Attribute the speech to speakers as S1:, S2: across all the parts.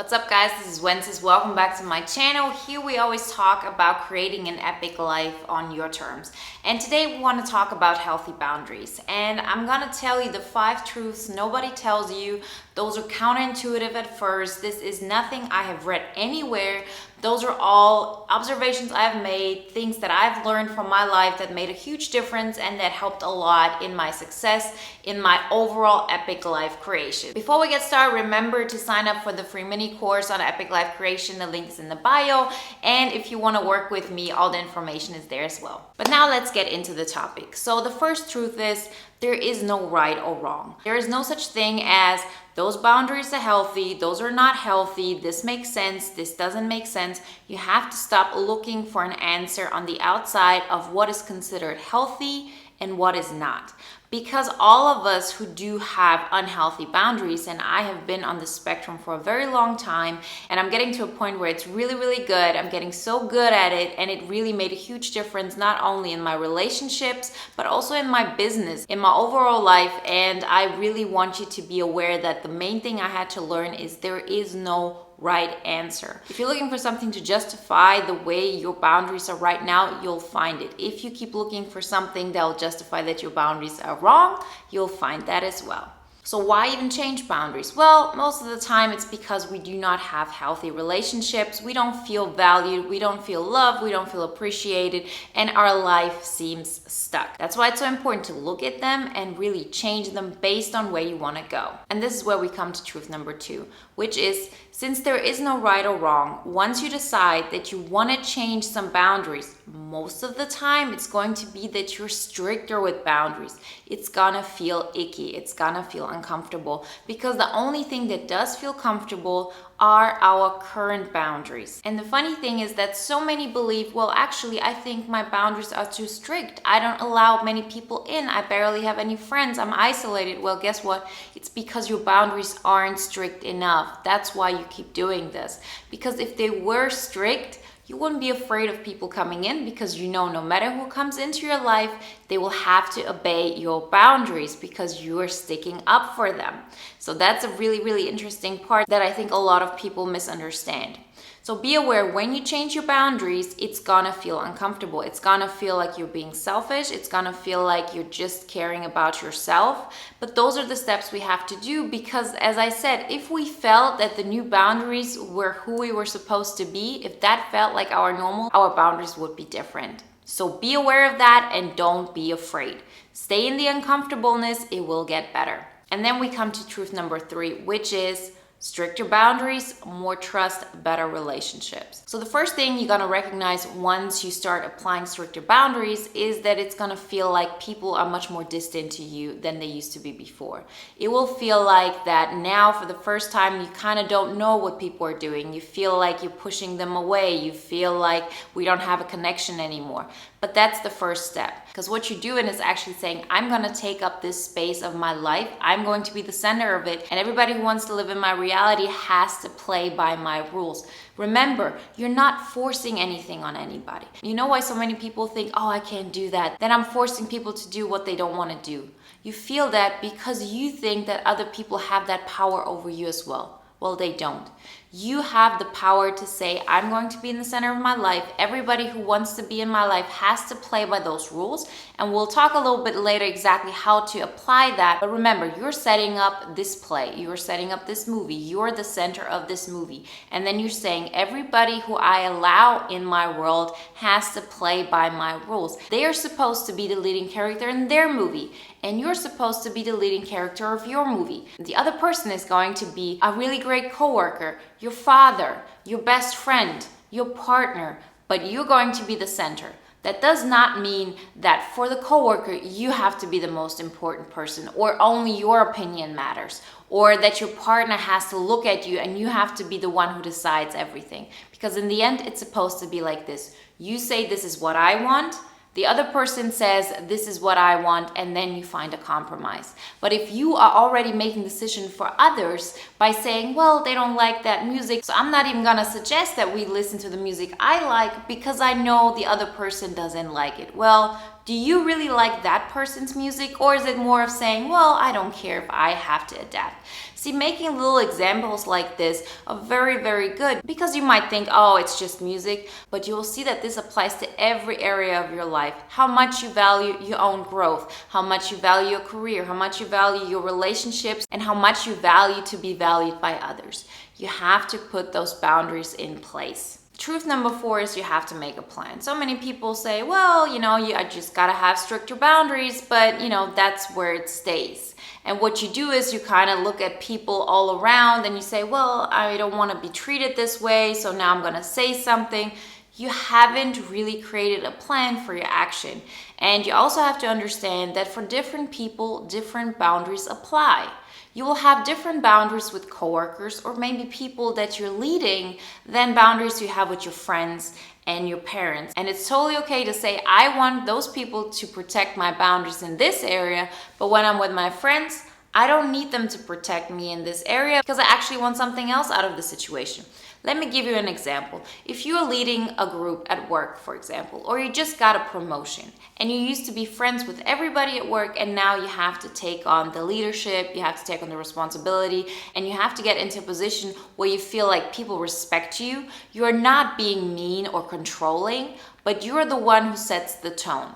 S1: What's up guys, this is Wences. Welcome back to my channel. Here we always talk about creating an epic life on your terms. And today we want to talk about healthy boundaries. And I'm gonna tell you the 5 truths nobody tells you. Those are counterintuitive at first. This is nothing I have read anywhere. Those are all observations I've made, things that I've learned from my life that made a huge difference and that helped a lot in my success, in my overall epic life creation. Before we get started, remember to sign up for the free mini course on epic life creation. The link is in the bio. And if you want to work with me, all the information is there as well. But now let's get into the topic. So the first truth is there is no right or wrong. There is no such thing as those boundaries are healthy, those are not healthy, this makes sense, this doesn't make sense. You have to stop looking for an answer on the outside of what is considered healthy and what is not. Because all of us who do have unhealthy boundaries, and I have been on the spectrum for a very long time, and I'm getting to a point where it's really, really good. I'm getting so good at it, and it really made a huge difference, not only in my relationships, but also in my business, in my overall life. And I really want you to be aware that the main thing I had to learn is there is no right answer. If you're looking for something to justify the way your boundaries are right now, you'll find it. If you keep looking for something that'll justify that your boundaries are wrong, you'll find that as well. So why even change boundaries? Well, most of the time it's because we do not have healthy relationships. We don't feel valued, we don't feel loved, we don't feel appreciated, and our life seems stuck. That's why it's so important to look at them and really change them based on where you want to go. And this is where we come to truth number 2, which is since there is no right or wrong, once you decide that you want to change some boundaries, most of the time it's going to be that you're stricter with boundaries. It's gonna feel icky, it's gonna feel uncomfortable, because the only thing that does feel comfortable are our current boundaries. And the funny thing is that so many believe, well, actually, I think my boundaries are too strict. I don't allow many people in. I barely have any friends. I'm isolated. Well, guess what? It's because your boundaries aren't strict enough. That's why you keep doing this. Because if they were strict, you wouldn't be afraid of people coming in, because you know no matter who comes into your life, they will have to obey your boundaries because you are sticking up for them. So that's a really, really interesting part that I think a lot of people misunderstand. So be aware, when you change your boundaries, it's gonna feel uncomfortable. It's gonna feel like you're being selfish. It's gonna feel like you're just caring about yourself. But those are the steps we have to do, because as I said, if we felt that the new boundaries were who we were supposed to be, if that felt like our normal, our boundaries would be different. So be aware of that and don't be afraid. Stay in the uncomfortableness, it will get better. And then we come to truth number 3, which is stricter boundaries, more trust, better relationships. So the first thing you're gonna recognize once you start applying stricter boundaries is that it's gonna feel like people are much more distant to you than they used to be before. It will feel like that now for the first time you kind of don't know what people are doing. You feel like you're pushing them away. You feel like we don't have a connection anymore. But that's the first step, because what you're doing is actually saying, I'm going to take up this space of my life. I'm going to be the center of it. And everybody who wants to live in my reality has to play by my rules. Remember, you're not forcing anything on anybody. You know why so many people think, oh, I can't do that. Then I'm forcing people to do what they don't want to do. You feel that because you think that other people have that power over you as well. Well, they don't. You have the power to say, I'm going to be in the center of my life. Everybody who wants to be in my life has to play by those rules. And we'll talk a little bit later exactly how to apply that. But remember, you're setting up this play. You're setting up this movie. You're the center of this movie. And then you're saying, everybody who I allow in my world has to play by my rules. They are supposed to be the leading character in their movie. And you're supposed to be the leading character of your movie. The other person is going to be a really great coworker, your father, your best friend, your partner, but you're going to be the center. That does not mean that for the coworker, you have to be the most important person, or only your opinion matters, or that your partner has to look at you and you have to be the one who decides everything. Because in the end, it's supposed to be like this. You say, this is what I want. The other person says, this is what I want, and then you find a compromise. But if you are already making decisions for others by saying, well, they don't like that music, so I'm not even gonna suggest that we listen to the music I like because I know the other person doesn't like it. Well, do you really like that person's music, or is it more of saying, well, I don't care if I have to adapt? See, making little examples like this are very, very good because you might think, oh, it's just music, but you will see that this applies to every area of your life. How much you value your own growth, how much you value your career, how much you value your relationships, and how much you value to be valued by others. You have to put those boundaries in place. Truth number 4 is you have to make a plan. So many people say, well, I just gotta have stricter boundaries, but that's where it stays. And what you do is you kind of look at people all around and you say, well, I don't want to be treated this way, so now I'm gonna say something. You haven't really created a plan for your action. And you also have to understand that for different people, different boundaries apply. You will have different boundaries with coworkers or maybe people that you're leading than boundaries you have with your friends and your parents. And it's totally okay to say, I want those people to protect my boundaries in this area, but when I'm with my friends, I don't need them to protect me in this area because I actually want something else out of the situation. Let me give you an example. If you're leading a group at work, for example, or you just got a promotion and you used to be friends with everybody at work and now you have to take on the leadership, you have to take on the responsibility, and you have to get into a position where you feel like people respect you, you're not being mean or controlling, but you're the one who sets the tone.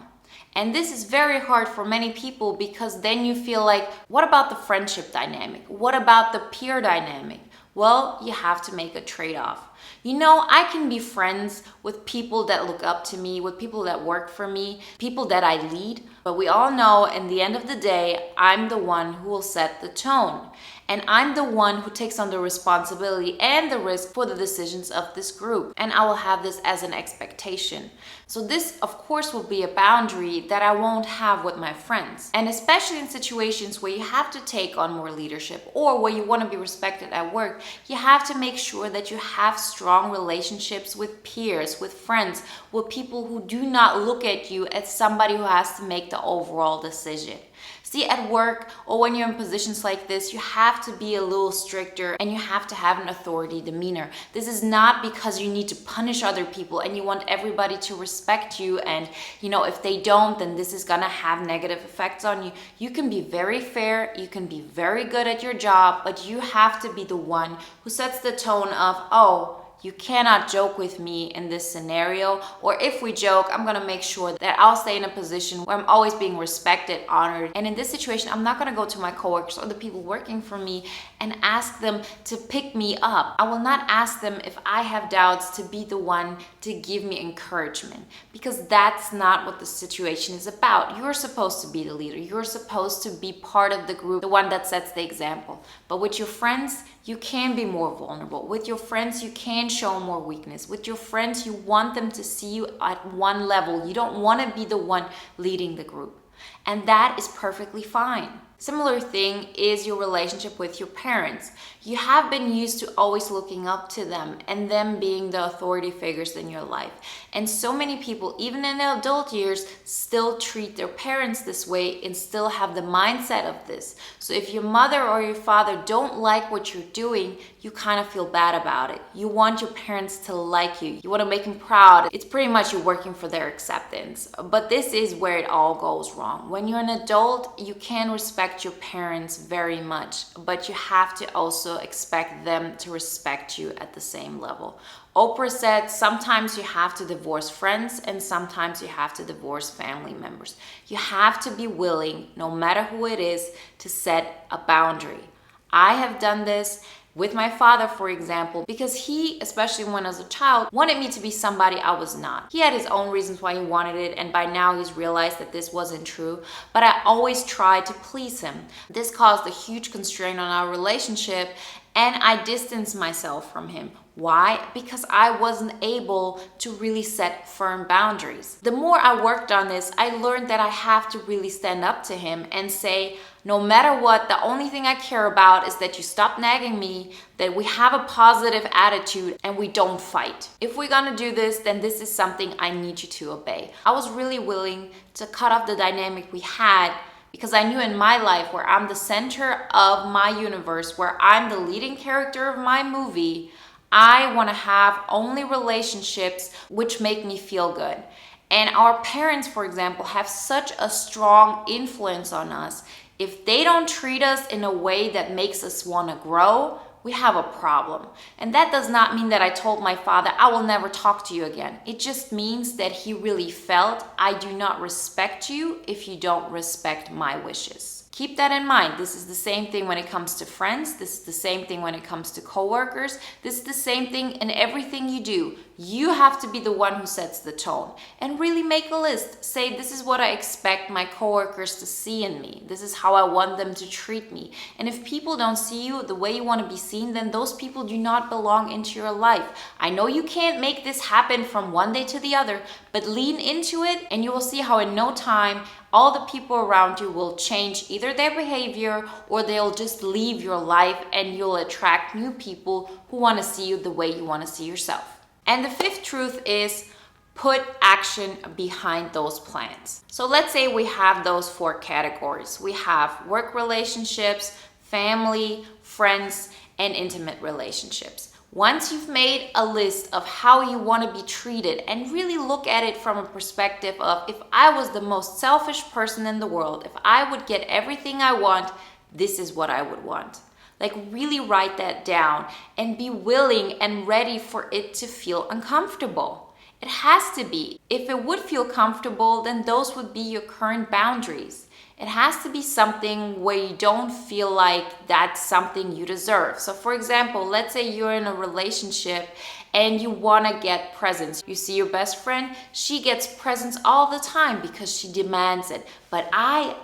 S1: And this is very hard for many people because then you feel like, what about the friendship dynamic? What about the peer dynamic? Well, you have to make a trade-off. I can be friends with people that look up to me, with people that work for me, people that I lead, but we all know in the end of the day, I'm the one who will set the tone. And I'm the one who takes on the responsibility and the risk for the decisions of this group. And I will have this as an expectation. So this, of course, will be a boundary that I won't have with my friends. And especially in situations where you have to take on more leadership or where you want to be respected at work, you have to make sure that you have strong relationships with peers, with friends, with people who do not look at you as somebody who has to make the overall decision. See, at work or when you're in positions like this, you have to be a little stricter and you have to have an authority demeanor. This is not because you need to punish other people and you want everybody to respect you and, if they don't, then this is gonna have negative effects on you. You can be very fair, you can be very good at your job, but you have to be the one who sets the tone of, oh, you cannot joke with me in this scenario, or if we joke, I'm gonna make sure that I'll stay in a position where I'm always being respected, honored. And in this situation, I'm not gonna go to my coworkers or the people working for me and ask them to pick me up. I will not ask them if I have doubts to be the one to give me encouragement, because that's not what the situation is about. You're supposed to be the leader. You're supposed to be part of the group, the one that sets the example. But with your friends, you can be more vulnerable. With your friends, you can show more weakness. With your friends, you want them to see you at one level. You don't want to be the one leading the group. And that is perfectly fine. Similar thing is your relationship with your parents. You have been used to always looking up to them and them being the authority figures in your life. And so many people, even in their adult years, still treat their parents this way and still have the mindset of this. So if your mother or your father don't like what you're doing, you kind of feel bad about it. You want your parents to like you. You want to make them proud. It's pretty much you working for their acceptance. But this is where it all goes wrong. When you're an adult, you can respect your parents very much, but you have to also expect them to respect you at the same level. Oprah said, sometimes you have to divorce friends and sometimes you have to divorce family members. You have to be willing, no matter who it is, to set a boundary. I have done this with my father, for example, because he, especially when I was a child, wanted me to be somebody I was not. He had his own reasons why he wanted it, and by now he's realized that this wasn't true, but I always tried to please him. This caused a huge constraint on our relationship, and I distanced myself from him. Why? Because I wasn't able to really set firm boundaries. The more I worked on this, I learned that I have to really stand up to him and say, no matter what, the only thing I care about is that you stop nagging me, that we have a positive attitude, and we don't fight. If we're gonna do this, then this is something I need you to obey. I was really willing to cut off the dynamic we had because I knew in my life where I'm the center of my universe, where I'm the leading character of my movie, I want to have only relationships which make me feel good. And our parents, for example, have such a strong influence on us. If they don't treat us in a way that makes us want to grow, we have a problem. And that does not mean that I told my father, I will never talk to you again. It just means that he really felt, I do not respect you if you don't respect my wishes. Keep that in mind. This is the same thing when it comes to friends. This is the same thing when it comes to coworkers. This is the same thing in everything you do. You have to be the one who sets the tone and really make a list. Say, this is what I expect my coworkers to see in me. This is how I want them to treat me. And if people don't see you the way you want to be seen, then those people do not belong into your life. I know you can't make this happen from one day to the other, but lean into it and you will see how in no time, all the people around you will change either their behavior or they'll just leave your life and you'll attract new people who want to see you the way you want to see yourself. And the fifth truth is put action behind those plans. So let's say we have those 4 categories. We have work relationships, family, friends, and intimate relationships. Once you've made a list of how you want to be treated and really look at it from a perspective of, if I was the most selfish person in the world, if I would get everything I want, this is what I would want. Like, really write that down and be willing and ready for it to feel uncomfortable. It has to be. If it would feel comfortable, then those would be your current boundaries. It has to be something where you don't feel like that's something you deserve. So for example, let's say you're in a relationship and you want to get presents. You see your best friend, she gets presents all the time because she demands it. But I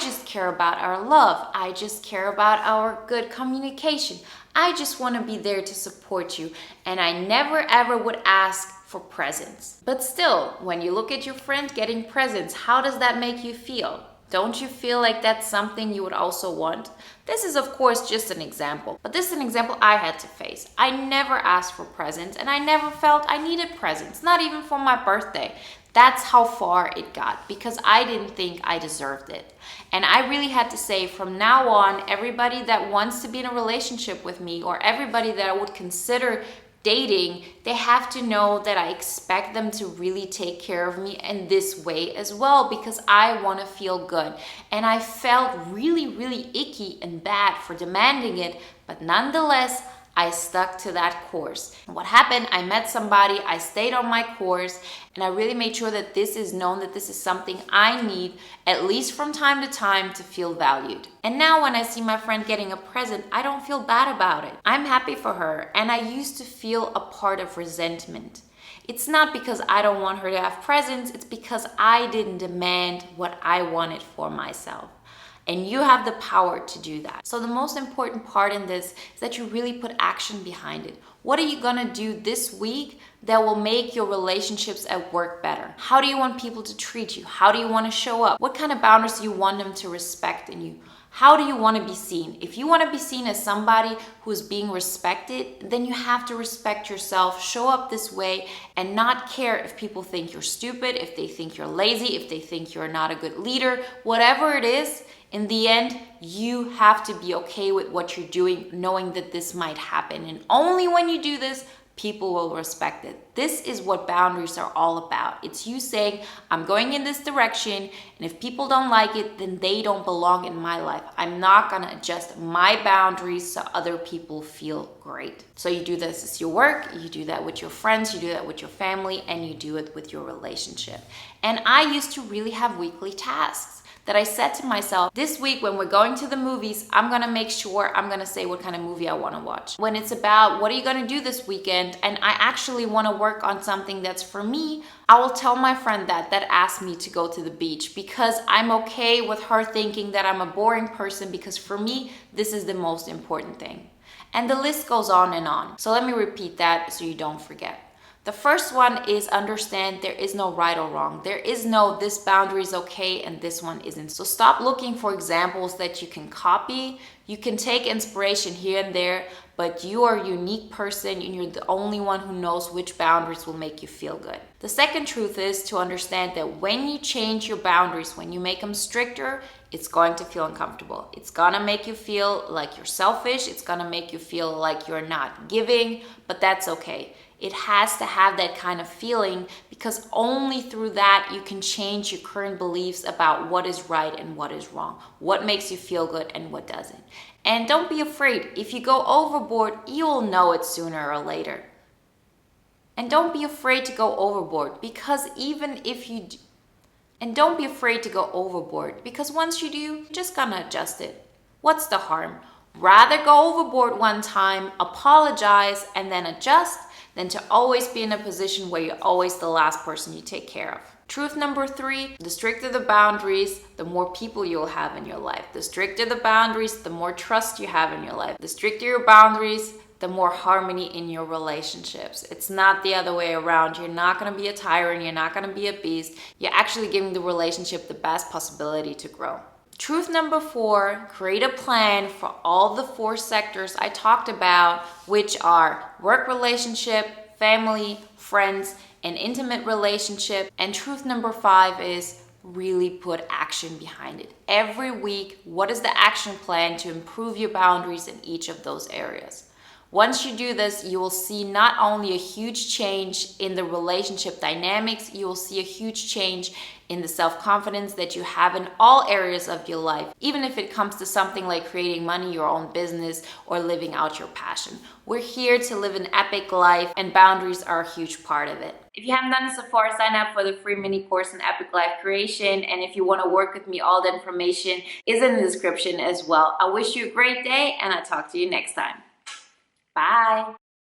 S1: just care about our love. I just care about our good communication. I just want to be there to support you. And I never ever would ask for presents. But still, when you look at your friend getting presents, how does that make you feel? Don't you feel like that's something you would also want? This is of course just an example, but this is an example I had to face. I never asked for presents and I never felt I needed presents, not even for my birthday. That's how far it got because I didn't think I deserved it. And I really had to say, from now on, everybody that wants to be in a relationship with me or everybody that I would consider dating, they have to know that I expect them to really take care of me in this way as well, because I want to feel good. And I felt really, really icky and bad for demanding it, but nonetheless, I stuck to that course. And what happened, I met somebody, I stayed on my course, and I really made sure that this is known, that this is something I need, at least from time to time, to feel valued. And now when I see my friend getting a present, I don't feel bad about it. I'm happy for her, and I used to feel a part of resentment. It's not because I don't want her to have presents, it's because I didn't demand what I wanted for myself. And you have the power to do that. So the most important part in this is that you really put action behind it. What are you gonna do this week that will make your relationships at work better? How do you want people to treat you? How do you want to show up? What kind of boundaries do you want them to respect in you? How do you want to be seen? If you want to be seen as somebody who's being respected, then you have to respect yourself, show up this way, and not care if people think you're stupid, if they think you're lazy, if they think you're not a good leader, whatever it is. In the end, you have to be okay with what you're doing, knowing that this might happen. And only when you do this, people will respect it. This is what boundaries are all about. It's you saying, I'm going in this direction, and if people don't like it, then they don't belong in my life. I'm not gonna adjust my boundaries so other people feel great. So you do this as your work, you do that with your friends, you do that with your family, and you do it with your relationship. And I used to really have weekly tasks that I said to myself, this week when we're going to the movies, I'm gonna make sure I'm gonna say what kind of movie I wanna watch. When it's about what are you gonna do this weekend, and I actually wanna work on something that's for me, I will tell my friend that asked me to go to the beach, because I'm okay with her thinking that I'm a boring person, because for me, this is the most important thing. And the list goes on and on. So let me repeat that so you don't forget. The first one is understand there is no right or wrong. There is no this boundary is okay and this one isn't. So stop looking for examples that you can copy. You can take inspiration here and there, but you are a unique person and you're the only one who knows which boundaries will make you feel good. The second truth is to understand that when you change your boundaries, when you make them stricter, it's going to feel uncomfortable. It's gonna make you feel like you're selfish. It's gonna make you feel like you're not giving, but that's okay. It has to have that kind of feeling, because only through that you can change your current beliefs about what is right and what is wrong, what makes you feel good and what doesn't. And don't be afraid. If you go overboard, you'll know it sooner or later. And don't be afraid to go overboard, because even if you do, and don't be afraid to go overboard, because once you do, you're just gonna adjust it. What's the harm? Rather go overboard one time, apologize, and then adjust, than to always be in a position where you're always the last person you take care of. Truth number 3, the stricter the boundaries, the more people you'll have in your life. The stricter the boundaries, the more trust you have in your life. The stricter your boundaries, the more harmony in your relationships. It's not the other way around. You're not gonna be a tyrant, you're not gonna be a beast. You're actually giving the relationship the best possibility to grow. Truth number 4, create a plan for all the 4 sectors I talked about, which are work relationship, family, friends, and intimate relationship. And truth number 5 is really put action behind it. Every week, what is the action plan to improve your boundaries in each of those areas? Once you do this, you will see not only a huge change in the relationship dynamics, you will see a huge change in the self-confidence that you have in all areas of your life, even if it comes to something like creating money, your own business, or living out your passion. We're here to live an epic life, and boundaries are a huge part of it. If you haven't done this so far, sign up for the free mini course in Epic Life Creation. And if you want to work with me, all the information is in the description as well. I wish you a great day, and I'll talk to you next time. Bye.